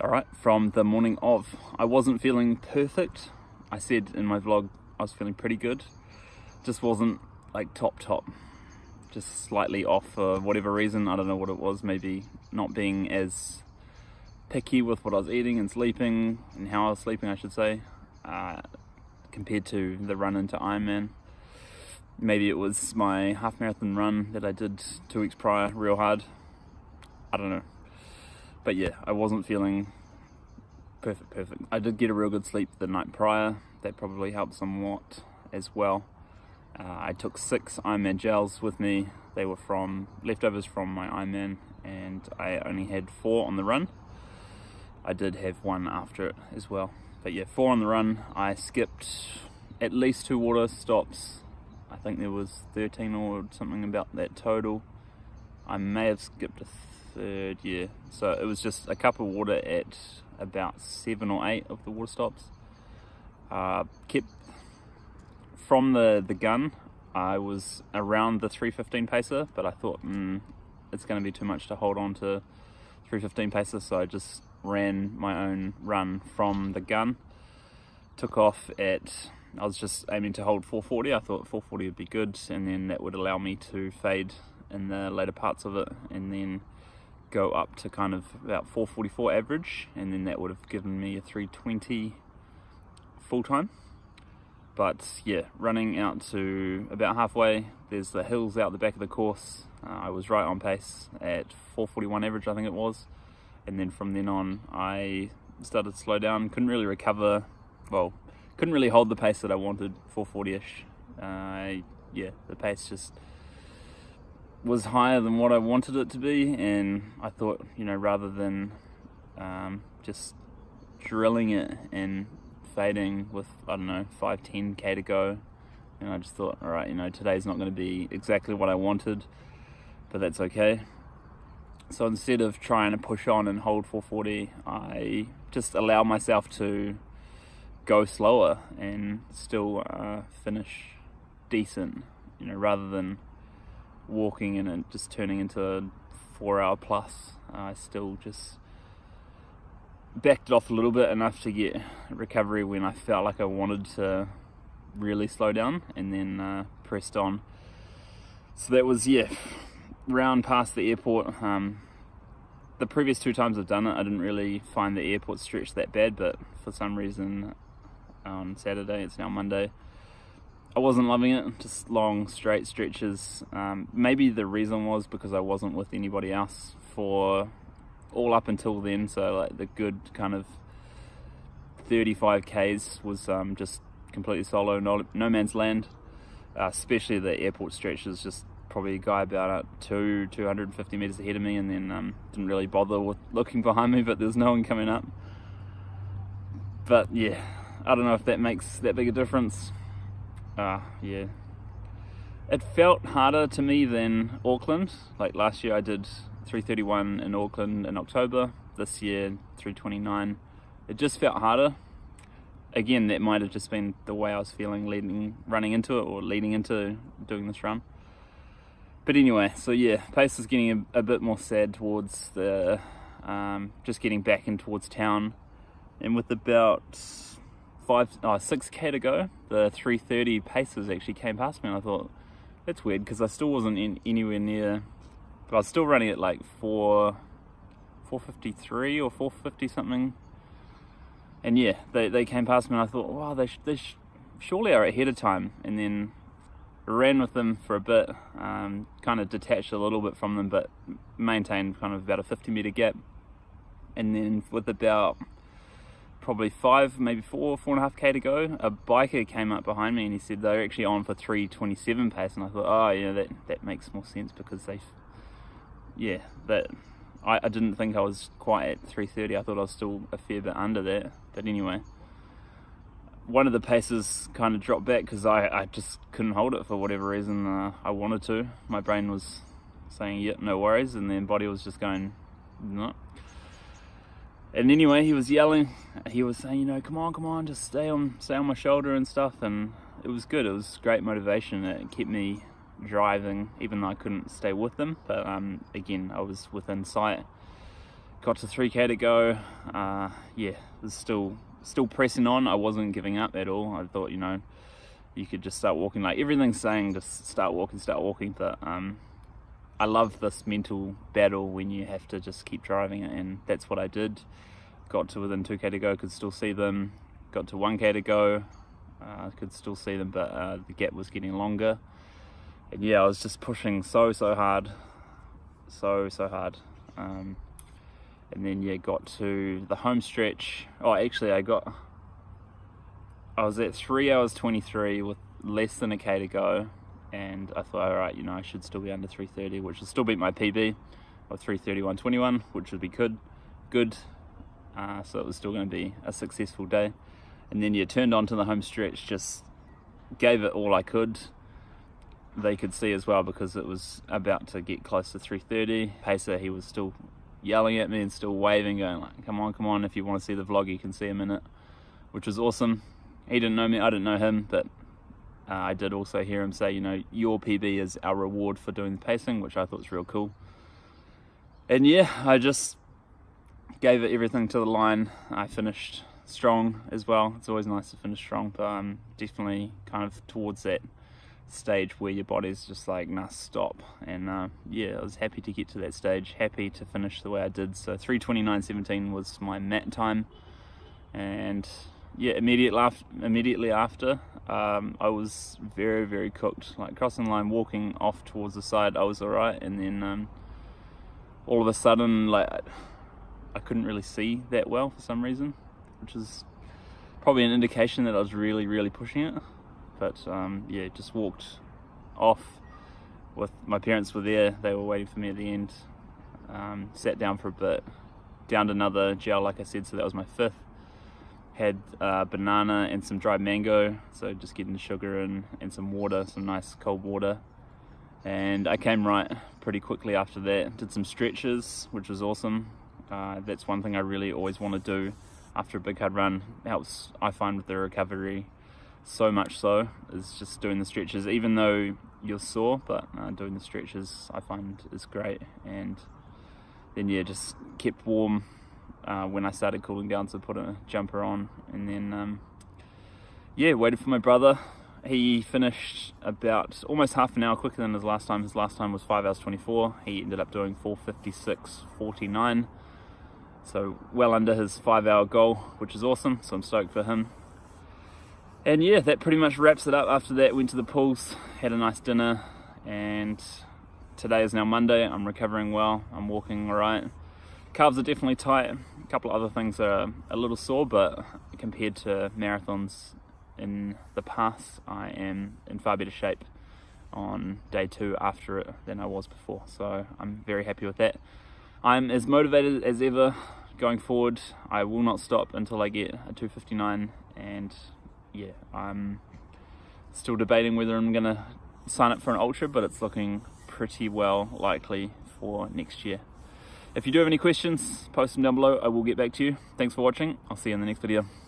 Alright, from the morning of. I wasn't feeling perfect. I said in my vlog I was feeling pretty good. Just wasn't like top. Just slightly off for whatever reason. I don't know what it was. Maybe not being as picky with what I was eating and sleeping, and how I was sleeping I should say, compared to the run into Ironman. Maybe it was my half marathon run that I did 2 weeks prior real hard. I don't know. But yeah, I wasn't feeling perfect. I did get a real good sleep the night prior. That probably helped somewhat as well. I took 6 Ironman gels with me. They were from leftovers from my Ironman, and I only had 4 on the run. I did have 1 after it as well. But yeah, 4 on the run. I skipped at least 2 water stops. I think there was 13 or something about that total. I may have skipped a third, yeah. So it was just a cup of water at about 7 or 8 of the water stops. Kept from the gun. I was around the 3:15 pacer, but I thought it's going to be too much to hold on to 3:15 pacer, so I just ran my own run from the gun. Took off at, I was just aiming to hold 4:40. I thought 4:40 would be good, and then that would allow me to fade in the later parts of it, and then go up to kind of about 4:44 average, and then that would have given me a 3:20 full time. But yeah, running out to about halfway, there's the hills out the back of the course. I was right on pace at 4:41 average, I think it was, and then from then on I started to slow down. Couldn't really recover, well, couldn't really hold the pace that I wanted, 4:40ish. Yeah, the pace just was higher than what I wanted it to be, and I thought, rather than just drilling it and fading with, I don't know, 5-10k to go, and I just thought, alright, today's not going to be exactly what I wanted, but that's okay. So instead of trying to push on and hold 4:40, I just allow myself to go slower and still finish decent, rather than walking and it just turning into a 4-hour plus. I still just backed it off a little bit, enough to get recovery when I felt like I wanted to really slow down, and then pressed on. So that was, round past the airport. The previous 2 times I've done it, I didn't really find the airport stretch that bad, but for some reason on Saturday, it's now Monday, I wasn't loving it. Just long straight stretches. Maybe the reason was because I wasn't with anybody else for all up until then, so like the good kind of 35k's was just completely solo, no man's land. Especially the airport stretches, just probably a guy about 250 meters ahead of me, and then didn't really bother with looking behind me, but there's no one coming up. But yeah, I don't know if that makes that big a difference. Yeah, it felt harder to me than Auckland. Like last year I did 3:31 in Auckland in October. This year 3:29. It just felt harder. Again, that might have just been the way I was feeling running into it, or leading into doing this run. But anyway, so yeah, pace is getting a bit more sad towards the just getting back in towards town, and with about 6k to go, the 3:30 paces actually came past me, and I thought, that's weird, because I still wasn't anywhere near, but I was still running at like 4:53 or 4:50 something, and yeah, they came past me, and I thought, wow, they surely are ahead of time. And then ran with them for a bit, kind of detached a little bit from them, but maintained kind of about a 50-meter gap. And then with about probably 5, maybe 4.5k to go, a biker came up behind me, and he said they were actually on for 3:27 pace, and I thought, oh yeah, that makes more sense, because I didn't think I was quite at 3:30. I thought I was still a fair bit under that. But anyway, one of the paces kind of dropped back because I just couldn't hold it for whatever reason. I wanted to. My brain was saying, yep, no worries, and then body was just going, no. And anyway, he was yelling. He was saying, come on, just stay on my shoulder and stuff. And it was good. It was great motivation. It kept me driving, even though I couldn't stay with them. But again, I was within sight. got to 3k to go. Yeah, was still pressing on. I wasn't giving up at all. I thought, you know, you could just start walking, like everything's saying just start walking, but I love this mental battle when you have to just keep driving it, and that's what I did. Got to within 2k to go, could still see them. Got to 1k to go, could still see them, but the gap was getting longer. And yeah, I was just pushing so hard, so hard. And then yeah, got to the home stretch. Oh, actually I was at 3 hours 23 with less than a k to go, and I thought, all right, you know, I should still be under 3:30, which would still beat my PB of 3:31.21, which would be good. So it was still going to be a successful day. And then yeah, turned onto the home stretch, just gave it all I could. They could see as well because it was about to get close to 3:30. Pacer, he was still yelling at me and still waving, going like, come on, if you want to see the vlog you can see him in it, which was awesome. He didn't know me, I didn't know him, but I did also hear him say, you know, your PB is our reward for doing the pacing, which I thought was real cool. And yeah, I just gave it everything to the line. I finished strong as well. It's always nice to finish strong, but I'm definitely kind of towards that stage where your body's just like, nah, stop. And yeah, I was happy to get to that stage, happy to finish the way I did. So 3:29.17 was my mat time, and yeah, immediately after, I was very cooked. Like crossing the line, walking off towards the side, I was alright, and then all of a sudden, like I couldn't really see that well for some reason, which is probably an indication that I was really pushing it. But yeah, just walked off with my parents were there, they were waiting for me at the end. Sat down for a bit, downed another gel like I said, so that was my 5th. Had banana and some dried mango, so just getting the sugar in, and some water, some nice cold water. And I came right pretty quickly after that, did some stretches, which was awesome. That's one thing I really always want to do after a big hard run. Helps, I find, with the recovery so much so, is just doing the stretches, even though you're sore, but doing the stretches I find is great. And then yeah, just kept warm when I started cooling down, so put a jumper on, and then yeah, waited for my brother. He finished about almost half an hour quicker than his last time. His last time was 5 hours 24. He ended up doing 4:56.49, so well under his 5 hour goal, which is awesome, so I'm stoked for him. And yeah, that pretty much wraps it up. After that, went to the pools, had a nice dinner, and today is now Monday. I'm recovering well, I'm walking alright. Calves are definitely tight. A couple of other things are a little sore, but compared to marathons in the past, I am in far better shape on day 2 after it than I was before, so I'm very happy with that. I'm as motivated as ever going forward. I will not stop until I get a 2:59, and yeah, I'm still debating whether I'm gonna sign up for an ultra, but it's looking pretty well likely for next year. If you do have any questions, post them down below. I will get back to you. Thanks for watching. I'll see you in the next video.